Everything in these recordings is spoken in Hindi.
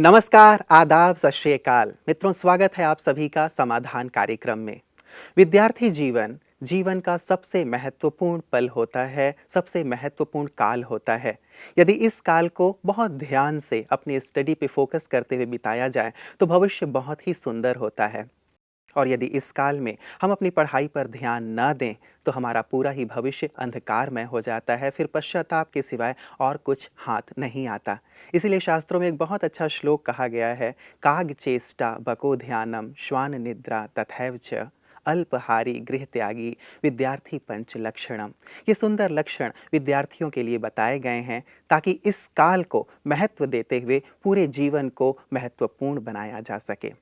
नमस्कार, आदाब, सत श्री अकाल। मित्रों, स्वागत है आप सभी का समाधान कार्यक्रम में। विद्यार्थी जीवन जीवन का सबसे महत्वपूर्ण पल होता है, सबसे महत्वपूर्ण काल होता है। यदि इस काल को बहुत ध्यान से अपनी स्टडी पे फोकस करते हुए बिताया जाए तो भविष्य बहुत ही सुंदर होता है। और यदि इस काल में हम अपनी पढ़ाई पर ध्यान न दें तो हमारा पूरा ही भविष्य अंधकारमय हो जाता है, फिर पश्चाताप के सिवाय और कुछ हाथ नहीं आता। इसीलिए शास्त्रों में एक बहुत अच्छा श्लोक कहा गया है, काग चेष्टा बको ध्यानम श्वान निद्रा तथैव च अल्पहारी गृह त्यागी विद्यार्थी पंच लक्षणम। ये सुंदर लक्षण विद्यार्थियों के लिए बताए गए हैं ताकि इस काल को महत्व देते हुए पूरे जीवन को महत्वपूर्ण बनाया जा सके।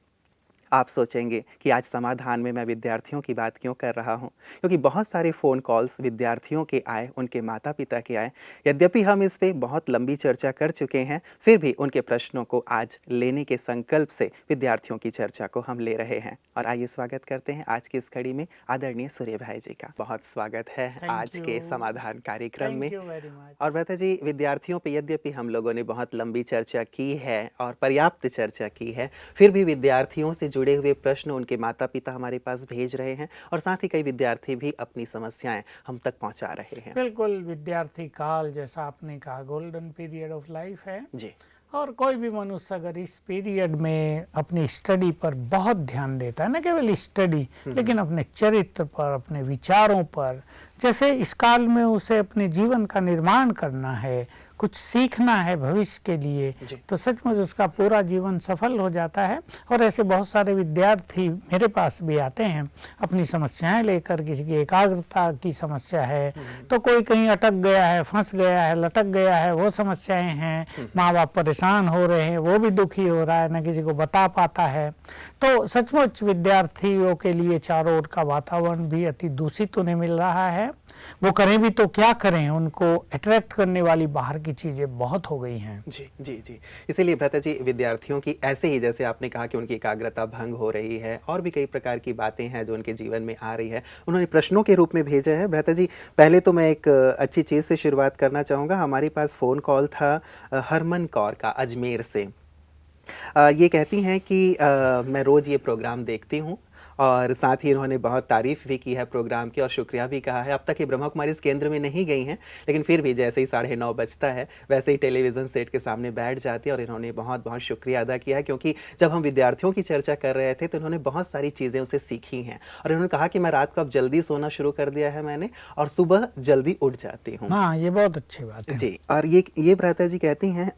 आप सोचेंगे कि आज समाधान में मैं विद्यार्थियों की बात क्यों कर रहा हूं, क्योंकि बहुत सारे फ़ोन कॉल्स विद्यार्थियों के आए, उनके माता पिता के आए। यद्यपि हम इस पे बहुत लंबी चर्चा कर चुके हैं, फिर भी उनके प्रश्नों को आज लेने के संकल्प से विद्यार्थियों की चर्चा को हम ले रहे हैं। और आइए स्वागत करते हैं आज की इस कड़ी में आदरणीय सूर्य भाई जी का। बहुत स्वागत है आज के समाधान कार्यक्रम में। और भ्राता जी, विद्यार्थियों पर यद्यपि हम लोगों ने बहुत लंबी चर्चा की है और पर्याप्त चर्चा की है, फिर भी विद्यार्थियों से जुड़े हुए प्रश्न उनके माता पिता हमारे पास भेज रहे हैं और साथ ही कई विद्यार्थी भी अपनी समस्याएं हम तक पहुंचा रहे हैं। बिल्कुल, विद्यार्थी काल जैसा आपने कहा गोल्डन पीरियड ऑफ लाइफ है जी। और कोई भी मनुष्य अगर इस पीरियड में अपनी स्टडी पर बहुत ध्यान देता है, न केवल स्टडी लेकिन अपने चरित्र पर, अपने विचारों पर, जैसे इस काल में उसे अपने जीवन का निर्माण करना है, कुछ सीखना है भविष्य के लिए, तो सचमुच उसका पूरा जीवन सफल हो जाता है। और ऐसे बहुत सारे विद्यार्थी मेरे पास भी आते हैं अपनी समस्याएं लेकर। किसी की एकाग्रता की समस्या है तो कोई कहीं अटक गया है, फंस गया है, लटक गया है, वो समस्याएं हैं। माँ बाप परेशान हो रहे हैं, वो भी दुखी हो रहा है, न किसी को बता पाता है। तो सचमुच विद्यार्थियों के लिए चारों ओर का वातावरण भी अति दूषित उन्हें मिल रहा है। वो करें भी तो क्या करें, उनको अट्रैक्ट करने वाली बाहर की चीजें बहुत हो गई हैं। जी जी जी। इसीलिए भ्राता जी, विद्यार्थियों की ऐसे ही जैसे आपने कहा कि उनकी एकाग्रता भंग हो रही है और भी कई प्रकार की बातें हैं जो उनके जीवन में आ रही है, उन्होंने प्रश्नों के रूप में भेजा है। भ्राता जी, पहले तो मैं एक अच्छी चीज़ से शुरुआत करना चाहूँगा। हमारे पास फ़ोन कॉल था हरमन कौर का अजमेर से। ये कहती हैं कि मैं रोज़ ये प्रोग्राम देखती हूँ और साथ ही इन्होंने बहुत तारीफ़ भी की है प्रोग्राम की और शुक्रिया भी कहा है। अब तक ये ब्रह्मा कुमारी इस केंद्र में नहीं गई हैं, लेकिन फिर भी जैसे ही 9:30 बजता है वैसे ही टेलीविज़न सेट के सामने बैठ जाती है और इन्होंने बहुत बहुत शुक्रिया अदा किया है, क्योंकि जब हम विद्यार्थियों की चर्चा कर रहे थे तो इन्होंने बहुत सारी चीज़ें उसे सीखी हैं। और इन्होंने कहा कि मैं रात को अब जल्दी सोना शुरू कर दिया है मैंने और सुबह जल्दी उठ जाती हूँ। हाँ, ये बहुत अच्छी बात है जी। और ये भ्राता जी कहती हैं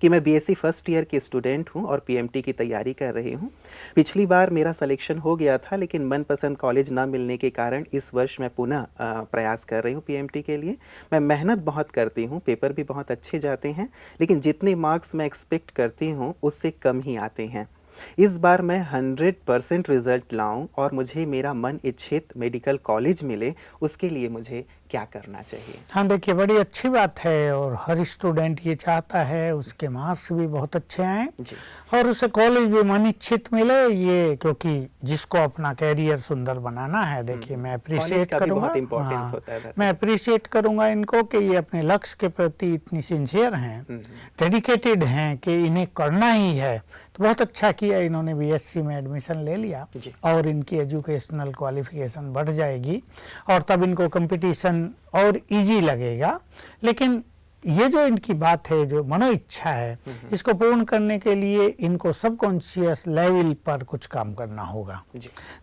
कि मैं बीएससी फर्स्ट ईयर की स्टूडेंट हूँ और पीएमटी की तैयारी कर रही हूँ। पिछली बार मेरा सिलेक्शन हो गया था, लेकिन मनपसंद कॉलेज ना मिलने के कारण इस वर्ष मैं पुनः प्रयास कर रही हूँ पीएमटी के लिए। मैं मेहनत बहुत करती हूँ, पेपर भी बहुत अच्छे जाते हैं, लेकिन जितने मार्क्स मैं एक्सपेक्ट करती हूँ उससे कम ही आते हैं। इस बार मैं 100% रिजल्ट लाऊं और मुझे मेरा मन इच्छित मेडिकल कॉलेज मिले, उसके लिए मुझे क्या करना चाहिए? हाँ, देखिए, बड़ी अच्छी बात है और हर स्टूडेंट ये चाहता है उसके मार्क्स भी बहुत अच्छे आएँ और उसे कॉलेज भी मनिच्छित मिले। ये क्योंकि जिसको अपना कैरियर सुंदर बनाना है, देखिए मैं अप्रिशिएट करूँगा। हाँ, मैं अप्रिशिएट करूँगा इनको कि ये अपने लक्ष्य के प्रति इतनी सिंसियर हैं, डेडिकेटेड हैं कि इन्हें करना ही है। तो बहुत अच्छा किया इन्होंने बीएससी में एडमिशन ले लिया और इनकी एजुकेशनल क्वालिफिकेशन बढ़ जाएगी और तब इनको कंपटीशन और इजी लगेगा। लेकिन ये जो इनकी बात है, जो मनो इच्छा है, इसको पूर्ण करने के लिए इनको सबकॉन्शियस लेवल पर कुछ काम करना होगा।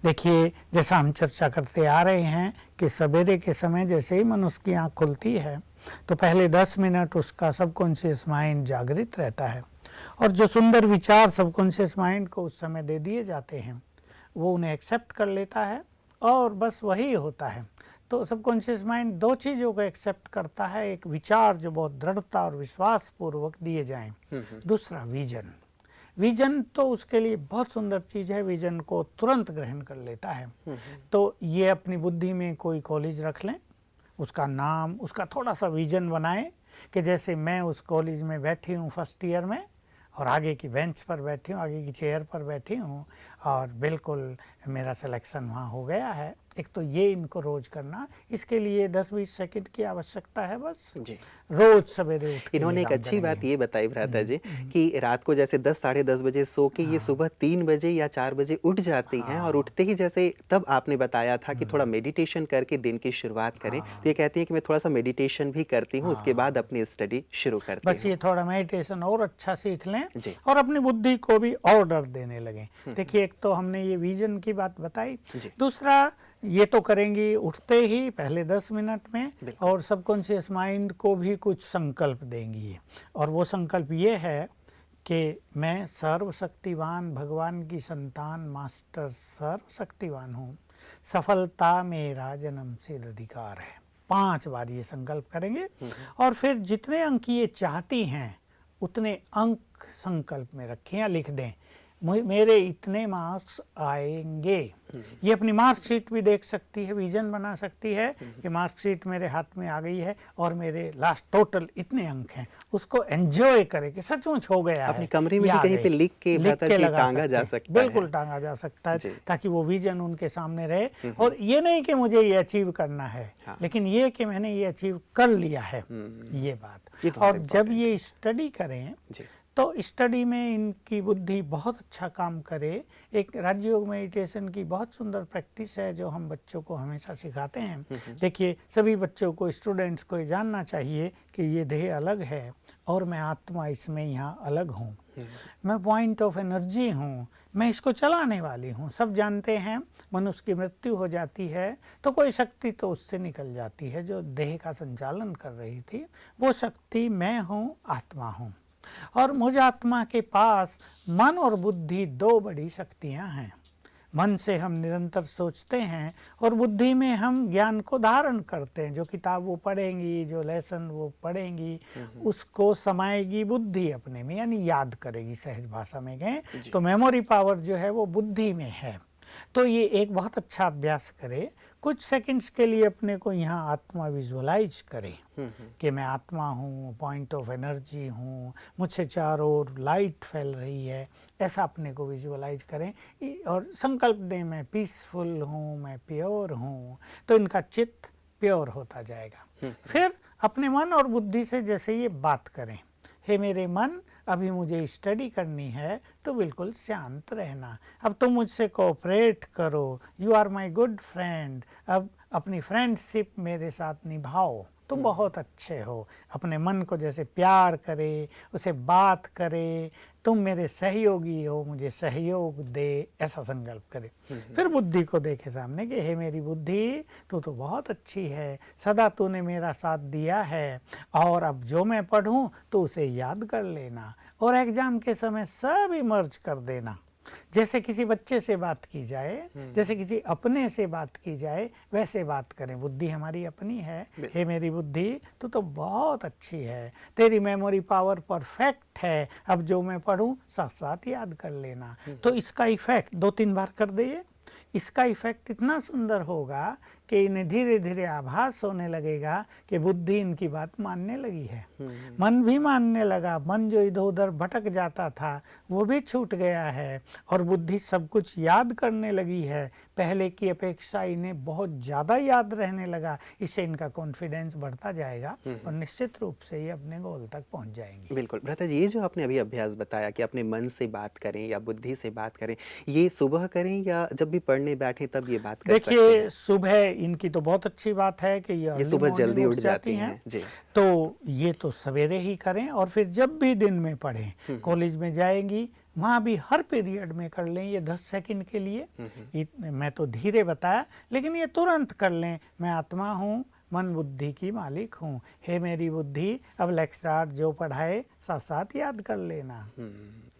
देखिए, जैसा हम चर्चा करते आ रहे हैं कि सवेरे के समय जैसे ही मनुष्य की आँख खुलती है तो पहले 10 मिनट उसका सबकॉन्शियस माइंड जागृत रहता है और जो सुंदर विचार सबकॉन्शियस माइंड को उस समय दे दिए जाते हैं वो उन्हें एक्सेप्ट कर लेता है और बस वही होता है। तो सबकॉन्शियस माइंड दो चीज़ों को एक्सेप्ट करता है, एक विचार जो बहुत दृढ़ता और विश्वास पूर्वक दिए जाएं, दूसरा विजन। विजन तो उसके लिए बहुत सुंदर चीज़ है, विजन को तुरंत ग्रहण कर लेता है। तो ये अपनी बुद्धि में कोई कॉलेज रख लें, उसका नाम, उसका थोड़ा सा विजन बनाएं कि जैसे मैं उस कॉलेज में बैठी हूँ फर्स्ट ईयर में और आगे की बेंच पर बैठी हूँ, आगे की चेयर पर बैठी हूँ और बिल्कुल मेरा सिलेक्शन वहाँ हो गया है एक तो ये इनको रोज करना, इसके लिए 10-20 सेकंड की आवश्यकता है बस, जी। रोज सवेरे उठ के इन्होंने ये एक काम अच्छी बात करेंगे। ये बताई भ्राता जी कि रात को जैसे 10 साढ़े 10 बजे सो के ये सुबह 3 बजे या 4 बजे उठ जाती हैं और उठते ही जैसे तब आपने बताया था कि थोड़ा मेडिटेशन करके दिन की शुरुआत करें, तो ये कहती हैं कि मैं थोड़ा सा मेडिटेशन भी करती हूँ, उसके बाद अपनी स्टडी शुरू करती बस हूँ। ये थोड़ा मेडिटेशन और अच्छा सीख लें जी। और अपनी बुद्धि को भी ऑर्डर देने लगें। देखिए, एक तो हमने ये विजन की बात बताई, जी। दूसरा ये तो करेंगी उठते ही पहले 10 मिनट में, बिल्कुल। और सबकॉन्शियस माइंड को भी कुछ संकल्प देंगी, और वो संकल्प ये है कि मैं सर्वशक्तिवान भगवान की संतान मास्टर सर्वशक्तिवान हूँ, सफलता मेरा जन्मसिद्ध अधिकार है। 5 बार ये संकल्प करेंगे और फिर जितने अंक ये चाहती हैं उतने अंक संकल्प में रखें या लिख दें, मेरे इतने मार्क्स आएंगे। ये अपनी मार्कशीट भी देख सकती है, विजन बना सकती है कि मार्कशीट मेरे हाथ में आ गई है और मेरे लास्ट टोटल इतने अंक हैं। उसको एंजॉय करे कि सचमुच हो गया है। अपने कमरे में ये भी आ कहीं गए। पे लिख के भ्राता जी लगा टांगा जा सकते हैं। सकता है। बिल्कुल टांगा जा सकता है, जी। ताकि वो विजन उनके सामने रहे। और ये नहीं कि मुझे ये अचीव करना है, हाँ। लेकिन ये कि मैंने ये अचीव कर लिया है, ये बात। ये बहुत और जब ये स्टडी करें जी। तो स्टडी में इनकी बुद्धि बहुत अच्छा काम करे। एक राजयोग मेडिटेशन की बहुत सुंदर प्रैक्टिस है जो हम बच्चों को हमेशा सिखाते हैं। देखिए, सभी बच्चों को, स्टूडेंट्स को ये जानना चाहिए कि ये देह अलग है और मैं आत्मा इसमें यहाँ अलग हूँ। मैं पॉइंट ऑफ एनर्जी हूँ, मैं इसको चलाने वाली हूँ। सब जानते हैं मनुष्य की मृत्यु हो जाती है तो कोई शक्ति तो उससे निकल जाती है जो देह का संचालन कर रही थी। वो शक्ति मैं हूँ, आत्मा हूँ। और मुझ आत्मा के पास मन और बुद्धि 2 बड़ी शक्तियां हैं। मन से हम निरंतर सोचते हैं और बुद्धि में हम ज्ञान को धारण करते हैं। जो किताब वो पढ़ेंगी, जो लेसन वो पढ़ेंगी, उसको समाएगी बुद्धि अपने में, यानी याद करेगी। सहज भाषा में कहें तो मेमोरी पावर जो है वो बुद्धि में है। तो ये एक बहुत अच्छा अभ्यास करे। कुछ सेकंड्स के लिए अपने को यहाँ आत्मा विजुअलाइज करे कि मैं आत्मा हूँ, पॉइंट ऑफ एनर्जी हूँ, मुझसे चारों ओर लाइट फैल रही है, ऐसा अपने को विजुअलाइज करें और संकल्प दें मैं पीसफुल हूँ, मैं प्योर हूँ। तो इनका चित्त प्योर होता जाएगा। फिर अपने मन और बुद्धि से जैसे ये बात करें, हे मेरे मन, अभी मुझे स्टडी करनी है तो बिल्कुल शांत रहना। अब तुम मुझसे कोऑपरेट करो, you are my good friend. अब अपनी फ्रेंडशिप मेरे साथ निभाओ, तुम बहुत अच्छे हो। अपने मन को जैसे प्यार करे, उसे बात करे, तुम मेरे सहयोगी हो, मुझे सहयोग दे, ऐसा संकल्प करे। फिर बुद्धि को देखे सामने कि हे मेरी बुद्धि, तू तो बहुत अच्छी है, सदा तूने मेरा साथ दिया है, और अब जो मैं पढ़ूं तो उसे याद कर लेना और एग्जाम के समय सब इमर्ज कर देना। जैसे किसी बच्चे से बात की जाए, जैसे किसी अपने से बात की जाए, वैसे बात करें। बुद्धि हमारी अपनी है। हे मेरी बुद्धि, तू तो बहुत अच्छी है, तेरी मेमोरी पावर परफेक्ट है, अब जो मैं पढ़ूं साथ साथ याद कर लेना। तो इसका इफेक्ट 2-3 बार कर दइए। इसका इफेक्ट इतना सुंदर होगा कि इन्हें धीरे धीरे आभास होने लगेगा कि बुद्धि इनकी बात मानने लगी है। मन भी मानने लगा। मन जो इधर उधर भटक जाता था वो भी छूट गया है और बुद्धि सब कुछ याद करने लगी है। पहले की अपेक्षा इन्हें बहुत ज़्यादा याद रहने लगा। इससे इनका कॉन्फिडेंस बढ़ता जाएगा और निश्चित रूप से ये अपने गोल तक पहुंच जाएंगे। बिल्कुल भ्राता जी, ये जो आपने अभी अभ्यास बताया कि अपने मन से बात करें या बुद्धि से बात करें, ये सुबह करें या जब भी पढ़ने बैठे तब ये बात कर सकते हैं? देखिए, सुबह इनकी तो बहुत अच्छी बात है कि ये सुबह जल्दी उठ जाती हैं। जी। तो ये तो सवेरे ही करें और फिर जब भी दिन में पढ़ें। कॉलेज में जाएंगी वहाँ भी हर पीरियड में कर लें ये 10 सेकंड के लिए। मैं तो धीरे बताया, लेकिन ये तुरंत कर लें। मैं आत्मा हूँ, मन बुद्धि की मालिक हूँ, हे मेरी बुद्धि, अब लेक्चरार जो पढ़ाए साथ साथ याद कर लेना।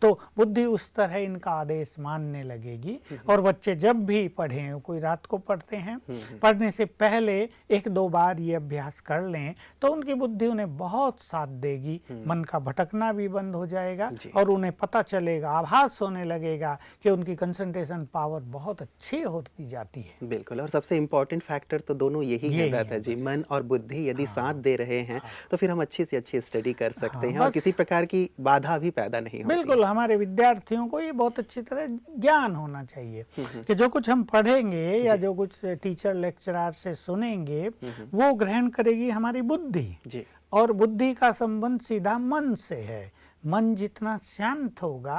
तो बुद्धि उस तरह इनका आदेश मानने लगेगी। और बच्चे जब भी पढ़ें, कोई रात को पढ़ते हैं, पढ़ने से पहले 1-2 बार ये अभ्यास कर लें तो उनकी बुद्धि उन्हें बहुत साथ देगी। मन का भटकना भी बंद हो जाएगा और उन्हें पता चलेगा, आभास होने लगेगा कि उनकी कंसंट्रेशन पावर बहुत अच्छी होती जाती है। बिल्कुल, और सबसे इम्पोर्टेंट फैक्टर तो दोनों यही है भ्राता जी, मन और बुद्धि यदि साथ दे रहे हैं तो फिर हम अच्छी से अच्छी स्टडी कर सकते हैं और बस किसी प्रकार की बाधा भी पैदा नहीं होती। बिल्कुल, हमारे विद्यार्थियों को ये बहुत अच्छी तरह ज्ञान होना चाहिए कि जो कुछ हम पढ़ेंगे या जो कुछ टीचर लेक्चरर से सुनेंगे वो ग्रहण करेगी हमारी बुद्धि, जी और बुद्धि का संबंध सीधा मन से है। मन जितना शांत होगा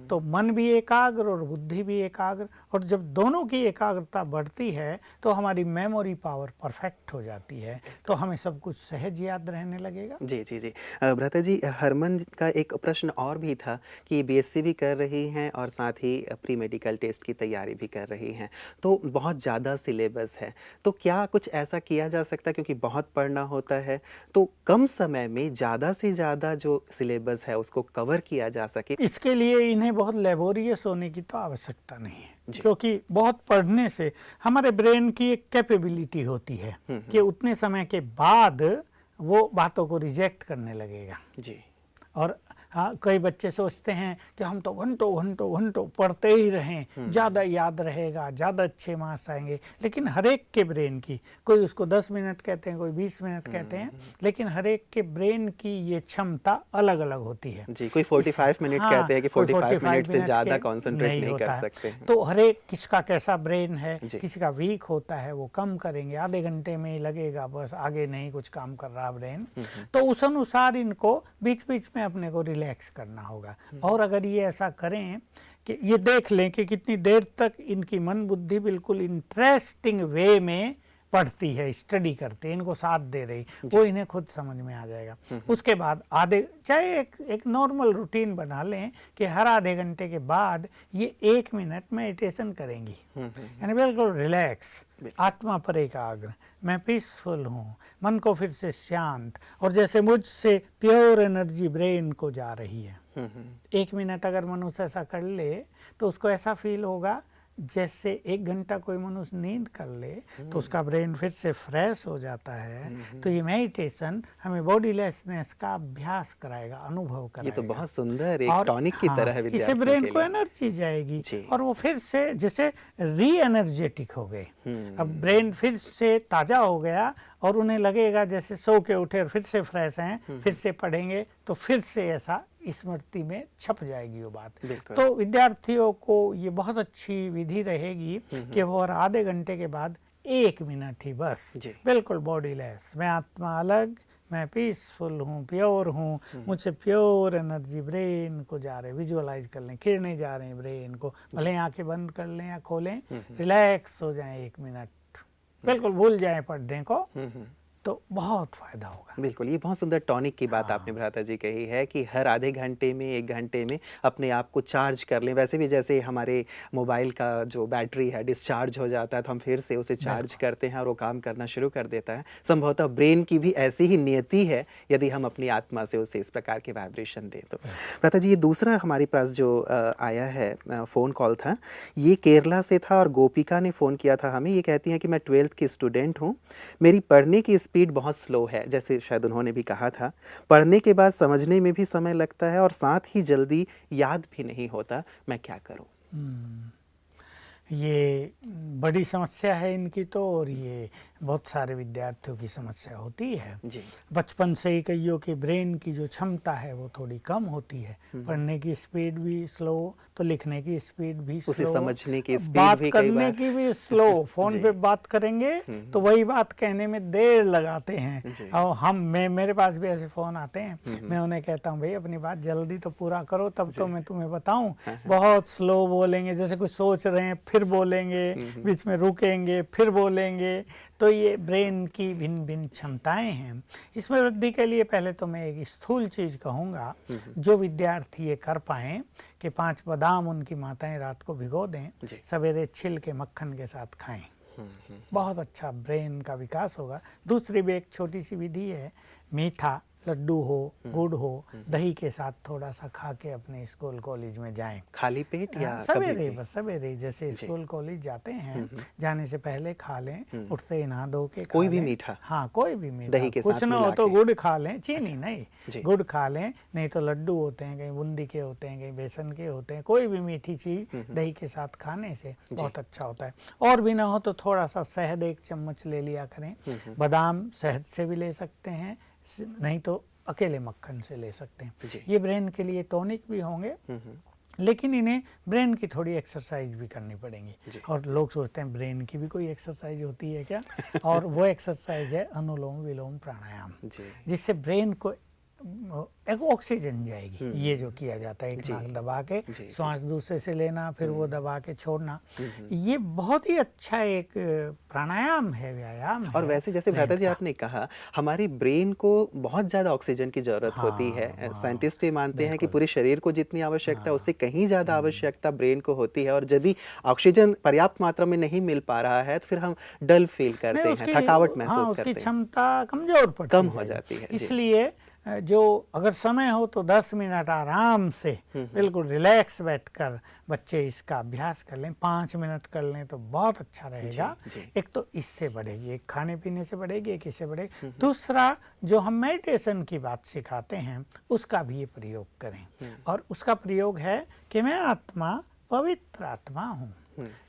तो मन भी एकाग्र और बुद्धि भी एकाग्र, और जब दोनों की एकाग्रता बढ़ती है तो हमारी मेमोरी पावर परफेक्ट हो जाती है, तो हमें सब कुछ सहज याद रहने लगेगा। जी जी जी। भ्राता जी, हरमन का एक प्रश्न और भी था कि बीएससी भी कर रही हैं और साथ ही प्री मेडिकल टेस्ट की तैयारी भी कर रही हैं, तो बहुत ज़्यादा सिलेबस है, तो क्या कुछ ऐसा किया जा सकता है, क्योंकि बहुत पढ़ना होता है, तो कम समय में ज़्यादा से ज़्यादा जो सिलेबस है उसको कवर किया जा सके? इसके लिए इन्हें बहुत लेबोरियस होने की तो आवश्यकता नहीं है, जी। क्योंकि बहुत पढ़ने से हमारे ब्रेन की एक कैपेबिलिटी होती है कि उतने समय के बाद वो बातों को रिजेक्ट करने लगेगा। जी। और हाँ, कई बच्चे सोचते हैं कि हम तो घंटों घंटों घंटों पढ़ते ही रहें, ज़्यादा याद रहेगा, ज़्यादा अच्छे मार्क्स आएंगे, लेकिन हर एक के ब्रेन की, कोई उसको 10 मिनट कहते हैं, कोई 20 मिनट कहते हैं, लेकिन हर एक के ब्रेन की ये क्षमता अलग अलग होती है। जी, कोई 45 मिनट कहते हैं कि 45 मिनट से ज़्यादा कंसंट्रेट नहीं कर सकते हैं। तो हर एक किसका कैसा ब्रेन है, जी। किसी का वीक होता है, वो कम करेंगे, आधे घंटे में ही लगेगा, बस आगे नहीं कुछ काम कर रहा ब्रेन, तो उस अनुसार इनको बीच बीच में अपने को रिलैक्स करना होगा। और अगर ये ऐसा करें कि ये देख लें कि कितनी देर तक इनकी मन बुद्धि बिल्कुल इंटरेस्टिंग वे में पढ़ती है, स्टडी करते हैं, इनको साथ दे रही, वो इन्हें खुद समझ में आ जाएगा। उसके बाद आधे, चाहे एक नॉर्मल रूटीन बना लें कि हर आधे घंटे के बाद ये 1 मिनट मेडिटेशन करेंगी, यानी बिल्कुल रिलैक्स, आत्मा पर एकाग्र, मैं पीसफुल हूँ, मन को फिर से शांत, और जैसे मुझसे प्योर एनर्जी ब्रेन को जा रही है। 1 मिनट अगर मनुष्य ऐसा कर ले तो उसको ऐसा फील होगा जैसे 1 घंटा कोई मनुष्य नींद कर ले तो उसका ब्रेन फिर से फ्रेश हो जाता है। तो ये मेडिटेशन हमें बॉडीलेसनेस का अभ्यास कराएगा, अनुभव कराएगा। ये तो बहुत सुंदर एक टॉनिक की तरह है इससे विद्यार्थियों ब्रेन के को लिए। एनर्जी जाएगी जी। और वो फिर से जैसे री एनर्जेटिक हो गए। अब ब्रेन फिर से ताज़ा हो गया और उन्हें लगेगा जैसे सो के उठे और फिर से फ्रेश हैं, फिर से पढ़ेंगे तो फिर से ऐसा स्मृति में छप जाएगी वो बात। बिल्कुल। तो विद्यार्थियों को ये बहुत अच्छी विधि रहेगी कि वो हर आधे घंटे के बाद 1 मिनट ही बस जी। बिल्कुल बॉडीलेस, मैं आत्मा अलग, मैं पीसफुल हूँ, प्योर हूँ, मुझसे प्योर एनर्जी ब्रेन को जा रहे, विजुअलाइज कर लें, किरणें जा रहे हैं ब्रेन को, भले ही आंखें बंद कर लें या खोलें, रिलैक्स हो जाएं 1 मिनट, बिल्कुल भूल जाएं पढ़ने को, तो बहुत फायदा होगा। बिल्कुल, ये बहुत सुंदर टॉनिक की बात आपने भ्राता जी कही है कि हर आधे घंटे में 1 घंटे में अपने आप को चार्ज कर लें। वैसे भी जैसे हमारे मोबाइल का जो बैटरी है डिस्चार्ज हो जाता है तो हम फिर से उसे चार्ज करते हैं और वो काम करना शुरू कर देता है। संभवतः ब्रेन की भी ऐसी ही नियति है यदि हम अपनी आत्मा से उसे इस प्रकार के वाइब्रेशन दें तो। भ्राता जी, ये दूसरा हमारे पास जो आया है फ़ोन कॉल था, ये केरला से था और गोपिका ने फ़ोन किया था हमें। ये कहती हैं कि मैं 12th की स्टूडेंट हूँ, मेरी पढ़ने की स्पीड बहुत स्लो है, जैसे शायद उन्होंने भी कहा था, पढ़ने के बाद समझने में भी समय लगता है और साथ ही जल्दी याद भी नहीं होता, मैं क्या करूं? ये बड़ी समस्या है इनकी तो, और ये बहुत सारे विद्यार्थियों की समस्या होती है। जी। बचपन से ही कईयों के ब्रेन की जो क्षमता है वो थोड़ी कम होती है, पढ़ने की स्पीड भी स्लो, तो लिखने की स्पीड भी उसे स्लो, समझने की स्पीड बात भी कई करने बार की भी स्लो। फोन पे बात करेंगे तो वही बात कहने में देर लगाते हैं। और मेरे पास भी ऐसे फोन आते हैं, मैं उन्हें कहता हूँ भाई अपनी बात जल्दी तो पूरा करो तब तो मैं तुम्हें बताऊं। बहुत स्लो बोलेंगे, जैसे कुछ सोच रहे हैं फिर बोलेंगे, बीच में रुकेंगे फिर बोलेंगे। तो ये ब्रेन की भिन्न भिन्न क्षमताएं हैं। इसमें वृद्धि के लिए पहले तो मैं एक स्थूल चीज कहूँगा, जो विद्यार्थी ये कर पाएं कि 5 बादाम उनकी माताएं रात को भिगो दें, सवेरे छिल के मक्खन के साथ खाएं, बहुत अच्छा ब्रेन का विकास होगा। दूसरी भी एक छोटी सी विधि है, मीठा लड्डू हो, गुड़ हो, दही के साथ थोड़ा सा खा के अपने स्कूल कॉलेज में जाएं। खाली पेट या सवेरे, बस सवेरे जैसे स्कूल कॉलेज जाते हैं, जाने से पहले खा लें, उठते ही नहा धो के खा कोई भी लें। मीठा, हाँ, कोई भी मीठा, दही के कुछ साथ ना हो मिला तो के। गुड़ खा लें, चीनी जी। नहीं, गुड़ खा लें, नहीं तो लड्डू होते हैं, कहीं बूंदी के होते हैं, कहीं बेसन के होते हैं, कोई भी मीठी चीज दही के साथ खाने से बहुत अच्छा होता है। और भी ना हो तो थोड़ा सा शहद 1 चम्मच ले लिया करें। बादाम शहद से भी ले सकते हैं, नहीं तो अकेले मक्खन से ले सकते हैं। जी। ये ब्रेन के लिए टॉनिक भी होंगे, लेकिन इन्हें ब्रेन की थोड़ी एक्सरसाइज भी करनी पड़ेगी। और लोग सोचते हैं ब्रेन की भी कोई एक्सरसाइज होती है क्या? और वो एक्सरसाइज है अनुलोम विलोम प्राणायाम, जिससे ब्रेन को एक ऑक्सीजन जाएगी। ये जो किया जाता है, एक नाक दबा के सांस दूसरे से लेना, फिर वो दबा के छोड़ना, ये बहुत ही अच्छा एक प्राणायाम है, व्यायाम है। और वैसे जैसे भ्राता जी आपने कहा, हमारी ब्रेन को बहुत ज़्यादा ऑक्सीजन की ज़रूरत होती है। साइंटिस्ट ये मानते हैं कि पूरे शरीर को जितनी आवश्यकता है उससे कहीं ज़्यादा आवश्यकता ब्रेन को होती है। और यदि ऑक्सीजन पर्याप्त मात्रा में नहीं मिल पा रहा है तो फिर हम डल फील करते हैं, थकावट महसूस करते हैं, उसकी क्षमता कमजोर पड़ती कम हो जाती है। इसलिए जो अगर समय हो तो 10 मिनट आराम से बिल्कुल रिलैक्स बैठकर बच्चे इसका अभ्यास कर लें, 5 मिनट कर लें तो बहुत अच्छा रहेगा। एक तो इससे बढ़ेगी, एक खाने पीने से बढ़ेगी, एक इससे बढ़ेगी। दूसरा, जो हम मेडिटेशन की बात सिखाते हैं उसका भी ये प्रयोग करें। और उसका प्रयोग है कि मैं आत्मा पवित्र आत्मा हूँ,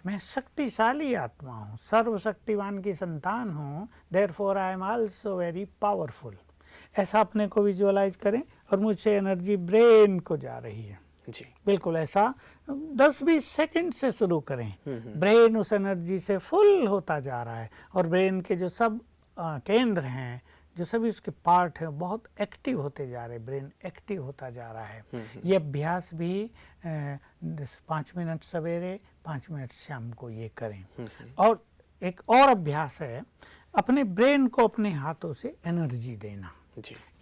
मैं शक्तिशाली आत्मा हूँ, सर्वशक्तिवान की संतान हूँ, therefore I am also very powerful. ऐसा अपने को विजुअलाइज करें और मुझसे एनर्जी ब्रेन को जा रही है। जी। बिल्कुल ऐसा 10-20 सेकंड से शुरू करें। ब्रेन उस एनर्जी से फुल होता जा रहा है और ब्रेन के जो सब केंद्र हैं, जो सभी उसके पार्ट हैं, बहुत एक्टिव होते जा रहे हैं, ब्रेन एक्टिव होता जा रहा है। ये अभ्यास भी 5 मिनट सवेरे, 5 मिनट शाम को ये करें। और एक और अभ्यास है, अपने ब्रेन को अपने हाथों से एनर्जी देना।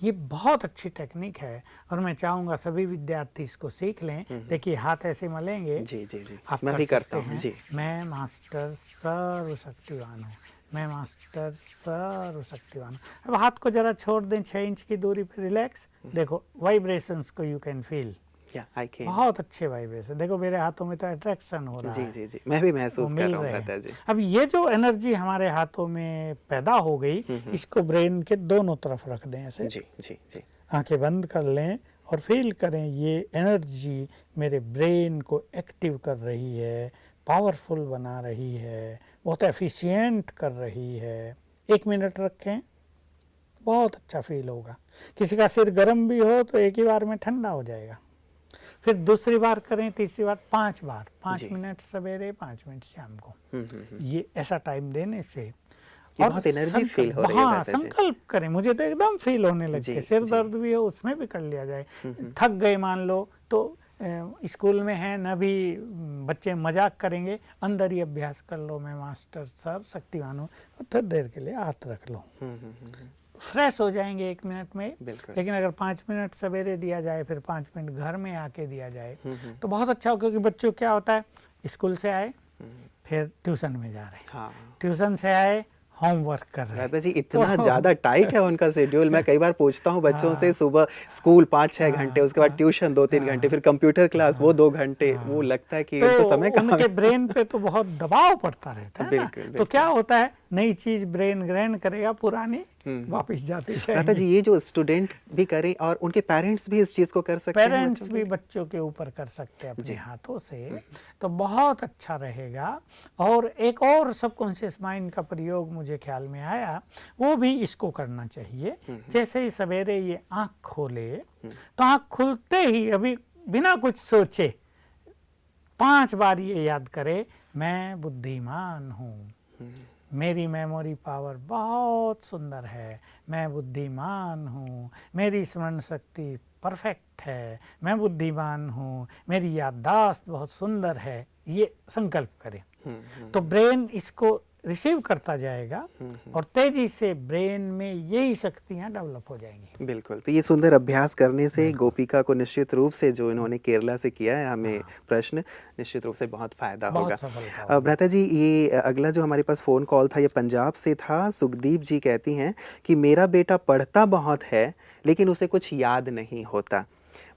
ये बहुत अच्छी टेक्निक है और मैं चाहूँगा सभी विद्यार्थी इसको सीख लें। देखिए, हाथ ऐसे मलेंगे। जी जी जी, आप मैं भी करता हूँ। जी। मैं मास्टर सर्वशक्तिवान हूँ, मैं मास्टर सर्वशक्तिवान हूँ। अब हाथ को जरा छोड़ दें 6 इंच की दूरी पर, रिलैक्स, देखो वाइब्रेशंस को यू कैन फील। बहुत अच्छे वाइब्रेशन, देखो मेरे हाथों में तो अट्रैक्शन हो रहा है। जी जी, मैं भी महसूस कर रहा हूँ भ्राता जी। अब ये जो एनर्जी हमारे हाथों में पैदा हो गई, इसको ब्रेन के दोनों तरफ रख दें ऐसे। जी जी जी। आंखें बंद कर लें और फील करें ये एनर्जी मेरे ब्रेन को एक्टिव कर रही है, पावरफुल बना रही है, बहुत एफिशिएंट कर रही है। 1 मिनट रखें, बहुत अच्छा फील होगा। किसी का सिर गर्म भी हो तो एक ही बार में ठंडा हो जाएगा। फिर दूसरी बार करें, तीसरी बार, 5 बार, 5 मिनट सवेरे, 5 मिनट शाम को। ये ऐसा टाइम देने से और बहुत एनर्जी फील हो रही है। हाँ, संकल्प करें, मुझे तो एकदम फील होने लगती है। सिर दर्द भी हो उसमें भी कर लिया जाए। थक गए मान लो तो स्कूल में है ना, भी बच्चे मजाक करेंगे, अंदर ही अभ्यास कर लो, मैं मास्टर सर्वशक्तिवान हूँ, और थोड़ी देर के लिए हाथ रख लो। फ्रेश हो जाएंगे 1 मिनट में। लेकिन अगर 5 मिनट सवेरे दिया जाए, फिर 5 मिनट घर में आके दिया जाए तो बहुत अच्छा हो। क्योंकि बच्चों क्या होता है, स्कूल से आए फिर ट्यूशन में जा रहे हैं, ट्यूशन से आए होमवर्क कर रहे हैं। दादाजी इतना ज्यादा टाइट है उनका शेड्यूल। मैं कई बार पूछता हूँ बच्चों से, सुबह स्कूल 5-6 घंटे, उसके बाद ट्यूशन 2-3 घंटे, फिर कंप्यूटर क्लास वो 2 घंटे, वो लगता है कि तो समय कहाँ उनके ब्रेन पे तो बहुत दबाव पड़ता रहता है ना। तो क्या होता है, नई चीज ब्रेन ग्रहण करेगा, पुरानी वापस जाती है। दादाजी, ये जो स्टूडेंट भी करें और उनके पेरेंट्स भी इस चीज को कर सकते हैं, पेरेंट्स भी बच्चों के ऊपर कर सकते हैं अपने हाथों से, तो बहुत अच्छा रहेगा। और एक और सबकॉन्शियस माइंड का प्रयोग मुझे ख्याल में आया, वो भी इसको करना चाहिए। जैसे ही सवेरे ये आंख खोले तो आंख खुलते ही अभी बिना कुछ सोचे 5 बार ये याद करे, मैं बुद्धिमान हूँ, मेरी मेमोरी पावर बहुत सुंदर है, मैं बुद्धिमान हूँ, मेरी स्मरण शक्ति परफेक्ट है, मैं बुद्धिमान हूँ, मेरी याददाश्त बहुत सुंदर है। ये संकल्प करें तो ब्रेन इसको रिसीव करता जाएगा और तेजी से ब्रेन में यही शक्तियां डेवलप हो जाएंगी। बिल्कुल, तो ये सुंदर अभ्यास करने से गोपिका को निश्चित रूप से, जो इन्होंने केरला से किया है हमें प्रश्न, निश्चित रूप से बहुत फ़ायदा होगा। भ्राता जी, ये अगला जो हमारे पास फ़ोन कॉल था ये पंजाब से था। सुखदीप जी कहती हैं कि मेरा बेटा पढ़ता बहुत है लेकिन उसे कुछ याद नहीं होता।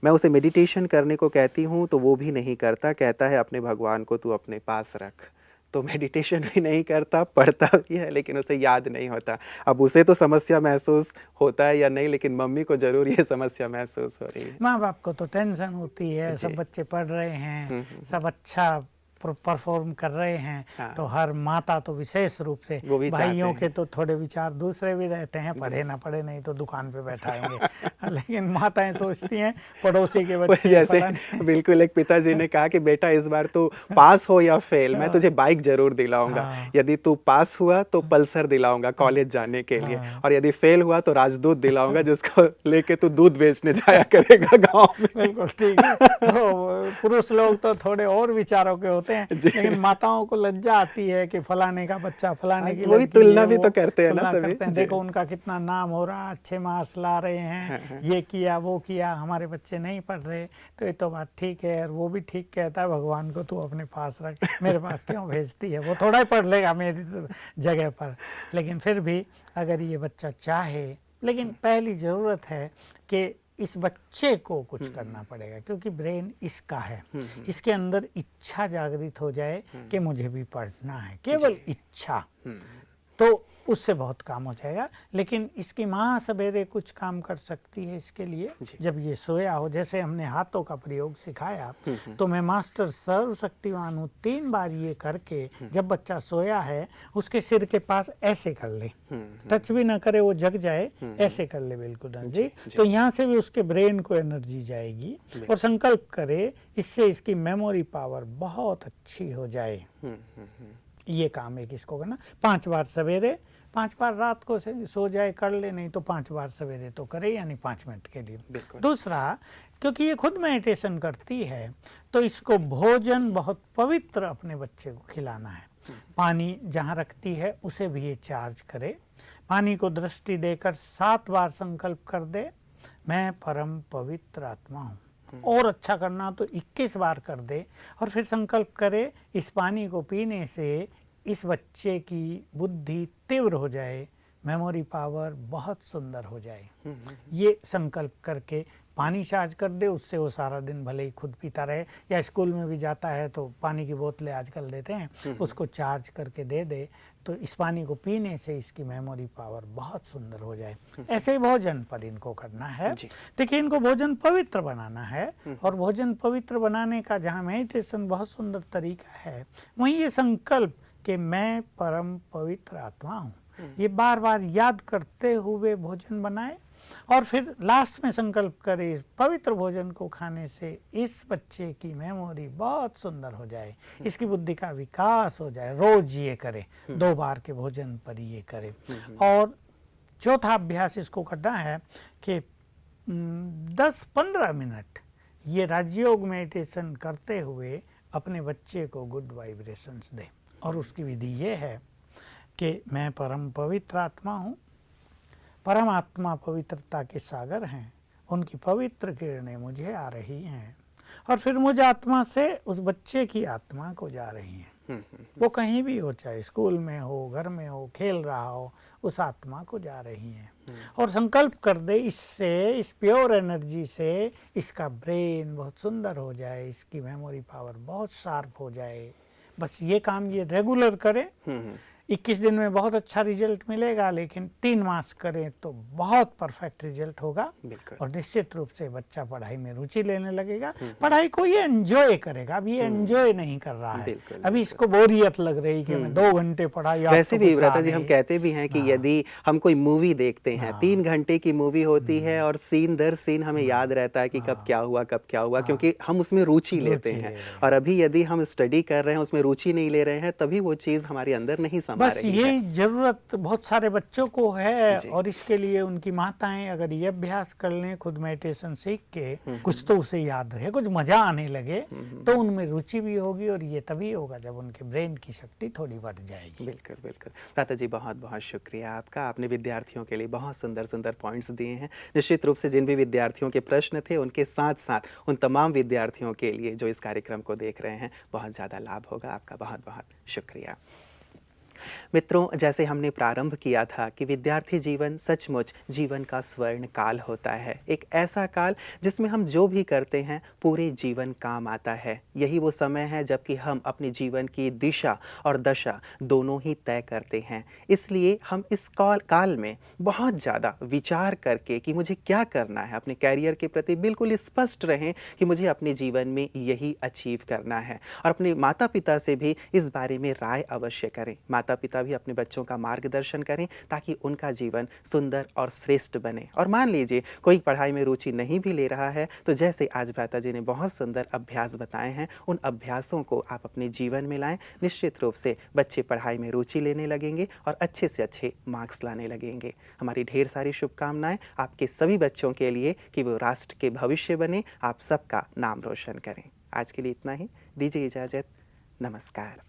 मैं उसे मेडिटेशन करने को कहती हूँ तो वो भी नहीं करता, कहता है अपने भगवान को तू अपने पास रख। तो मेडिटेशन भी नहीं करता, पढ़ता भी है लेकिन उसे याद नहीं होता। अब उसे तो समस्या महसूस होता है या नहीं, लेकिन मम्मी को ज़रूर ये समस्या महसूस हो रही है। माँ बाप को तो टेंशन होती है, सब बच्चे पढ़ रहे हैं, सब अच्छा परफॉर्म कर रहे हैं। हाँ। तो हर माता तो विशेष रूप से, भाइयों के तो थोड़े विचार दूसरे भी रहते हैं, पढ़े ना पढ़े नहीं तो दुकान पे बैठाएंगे लेकिन माताएं सोचती हैं पड़ोसी के बच्चे जैसे बिल्कुल एक पिताजी ने कहा कि बेटा इस बार तू पास हो या फेल, मैं तुझे बाइक जरूर दिलाऊंगा। यदि तू पास हुआ तो पल्सर दिलाऊंगा कॉलेज जाने के लिए, और यदि फेल हुआ तो राजदूत दिलाऊंगा जिसको लेके तू दूध बेचने जाया करेगा गाँव में। बिल्कुल ठीक है। तो पुरुष लोग तो थोड़े और विचारों के होते हैं, लेकिन माताओं को लज्जा आती है कि फलाने का बच्चा, फलाने की वही तुलना भी तो करते हैं ना सभी। देखो उनका कितना नाम हो रहा, अच्छे मार्क्स ला रहे हैं, ये किया वो किया, हमारे बच्चे नहीं पढ़ रहे। तो ये तो बात ठीक है, और वो भी ठीक कहता है भगवान को तू अपने पास रख, मेरे पास क्यों भेजती है, वो थोड़ा ही पढ़ लेगा मेरी जगह पर। लेकिन फिर भी अगर ये बच्चा चाहे, लेकिन पहली ज़रूरत है कि इस बच्चे को कुछ करना पड़ेगा, क्योंकि ब्रेन इसका है, इसके अंदर इच्छा जागृत हो जाए कि मुझे भी पढ़ना है, केवल इच्छा, तो उससे बहुत काम हो जाएगा। लेकिन इसकी माँ सवेरे कुछ काम कर सकती है इसके लिए, जब ये सोया हो। जैसे हमने हाथों का प्रयोग सिखाया, तो मैं मास्टर सर्वशक्तिवान हूँ 3 बार ये करके जब बच्चा सोया है उसके सिर के पास ऐसे कर ले, टच भी ना करे, वो जग जाए, ऐसे कर ले बिल्कुल जी। तो यहाँ से भी उसके ब्रेन को एनर्जी जाएगी, और संकल्प करे इससे इसकी मेमोरी पावर बहुत अच्छी हो जाए। ये काम एक इसको करना, 5 बार सवेरे, 5 बार रात को सो जाए कर ले, नहीं तो 5 बार सवेरे तो करे, यानी 5 मिनट के लिए। दूसरा, क्योंकि ये खुद मेडिटेशन करती है तो इसको भोजन बहुत पवित्र अपने बच्चे को खिलाना है। पानी जहाँ रखती है उसे भी ये चार्ज करे, पानी को दृष्टि देकर 7 बार संकल्प कर दे, मैं परम पवित्र आत्मा हूँ। और अच्छा करना तो 21 बार कर दे, और फिर संकल्प करे इस पानी को पीने से इस बच्चे की बुद्धि तीव्र हो जाए, मेमोरी पावर बहुत सुंदर हो जाए। ये संकल्प करके पानी चार्ज कर दे, उससे वो सारा दिन भले ही खुद पीता रहे, या स्कूल में भी जाता है तो पानी की बोतलें आजकल देते हैं, उसको चार्ज करके दे दे, तो इस पानी को पीने से इसकी मेमोरी पावर बहुत सुंदर हो जाए। ऐसे ही भोजन पर इनको करना है। देखिए, इनको भोजन पवित्र बनाना है, और भोजन पवित्र बनाने का जहाँ मेडिटेशन बहुत सुंदर तरीका है, वहीं ये संकल्प कि मैं परम पवित्र आत्मा हूँ, ये बार बार याद करते हुए भोजन बनाए, और फिर लास्ट में संकल्प करे पवित्र भोजन को खाने से इस बच्चे की मेमोरी बहुत सुंदर हो जाए, इसकी बुद्धि का विकास हो जाए। रोज ये करे, 2 बार के भोजन पर ये करे। और चौथा अभ्यास इसको करना है कि 10-15 मिनट ये राजयोग मेडिटेशन करते हुए अपने बच्चे को गुड वाइब्रेशंस दे। और उसकी विधि ये है कि मैं परम पवित्र आत्मा हूँ, परमात्मा पवित्रता के सागर हैं, उनकी पवित्र किरणें मुझे आ रही हैं, और फिर मुझ आत्मा से उस बच्चे की आत्मा को जा रही हैं। वो कहीं भी हो, चाहे स्कूल में हो, घर में हो, खेल रहा हो, उस आत्मा को जा रही हैं। और संकल्प कर दे इससे, इस प्योर एनर्जी से इसका ब्रेन बहुत सुंदर हो जाए, इसकी मेमोरी पावर बहुत शार्प हो जाए। बस ये काम ये रेगुलर करे, 21 दिन में बहुत अच्छा रिजल्ट मिलेगा, लेकिन 3 मास करें तो बहुत परफेक्ट रिजल्ट होगा, और निश्चित रूप से बच्चा पढ़ाई में रुचि लेने लगेगा। पढ़ाई को ये एंजॉय करेगा, अभी ये एंजॉय नहीं कर रहा है, अभी इसको बोरियत लग रही कि मैं 2 घंटे पढ़ाई। वैसे भी व्रता जी हम कहते भी हैं कि यदि हम कोई मूवी देखते हैं, 3 घंटे की मूवी होती है, और सीन दर सीन हमें याद रहता है कि कब क्या हुआ, क्योंकि हम उसमें रुचि लेते हैं। और अभी यदि हम स्टडी कर रहे हैं, उसमें रुचि नहीं ले रहे हैं, तभी वो चीज़ हमारे अंदर नहीं थमा बस रही है। यही जरूरत बहुत सारे बच्चों को है, जी। और इसके लिए उनकी माताएं अगर ये अभ्यास कर लें, खुद मेडिटेशन सीख के कुछ तो उसे याद रहे, कुछ मजा आने लगे, तो उनमें रुचि भी होगी, और ये तभी होगा जब उनके ब्रेन की शक्ति थोड़ी बढ़ जाएगी। बिल्कुल, बिल्कुल। भ्राता जी, बहुत-बहुत शुक्रिया आपका। आपने विद्यार्थियों के लिए बहुत सुंदर-सुंदर पॉइंट्स दिए हैं। निश्चित रूप से जिन भी विद्यार्थियों के प्रश्न थे, उनके साथ-साथ उन तमाम विद्यार्थियों के लिए जो इस कार्यक्रम को देख रहे हैं, बहुत ज़्यादा लाभ होगा। आपका बहुत-बहुत शुक्रिया। मित्रों, जैसे हमने प्रारंभ किया था कि विद्यार्थी जीवन सचमुच जीवन का स्वर्ण काल होता है। एक ऐसा काल जिसमें हम जो भी करते हैं पूरे जीवन काम आता है। यही वो समय है जबकि हम अपने जीवन की दिशा और दशा दोनों ही तय करते हैं। इसलिए हम इस काल में बहुत ज़्यादा विचार करके कि मुझे क्या करना है, अपने कैरियर के प्रति बिल्कुल स्पष्ट रहें कि मुझे अपने जीवन में यही अचीव करना है, और अपने माता पिता से भी इस बारे में राय अवश्य करें। माता पिता भी अपने बच्चों का मार्गदर्शन करें ताकि उनका जीवन सुंदर और श्रेष्ठ बने। और मान लीजिए कोई पढ़ाई में रुचि नहीं भी ले रहा है, तो जैसे आज भ्राता जी ने बहुत सुंदर अभ्यास बताए हैं, उन अभ्यासों को आप अपने जीवन में लाएं। निश्चित रूप से बच्चे पढ़ाई में रुचि लेने लगेंगे और अच्छे से अच्छे मार्क्स लाने लगेंगे। हमारी ढेर सारी शुभकामनाएं आपके सभी बच्चों के लिए कि वो राष्ट्र के भविष्य बने, आप सबका नाम रोशन करें। आज के लिए इतना ही, दीजिए इजाज़त। नमस्कार।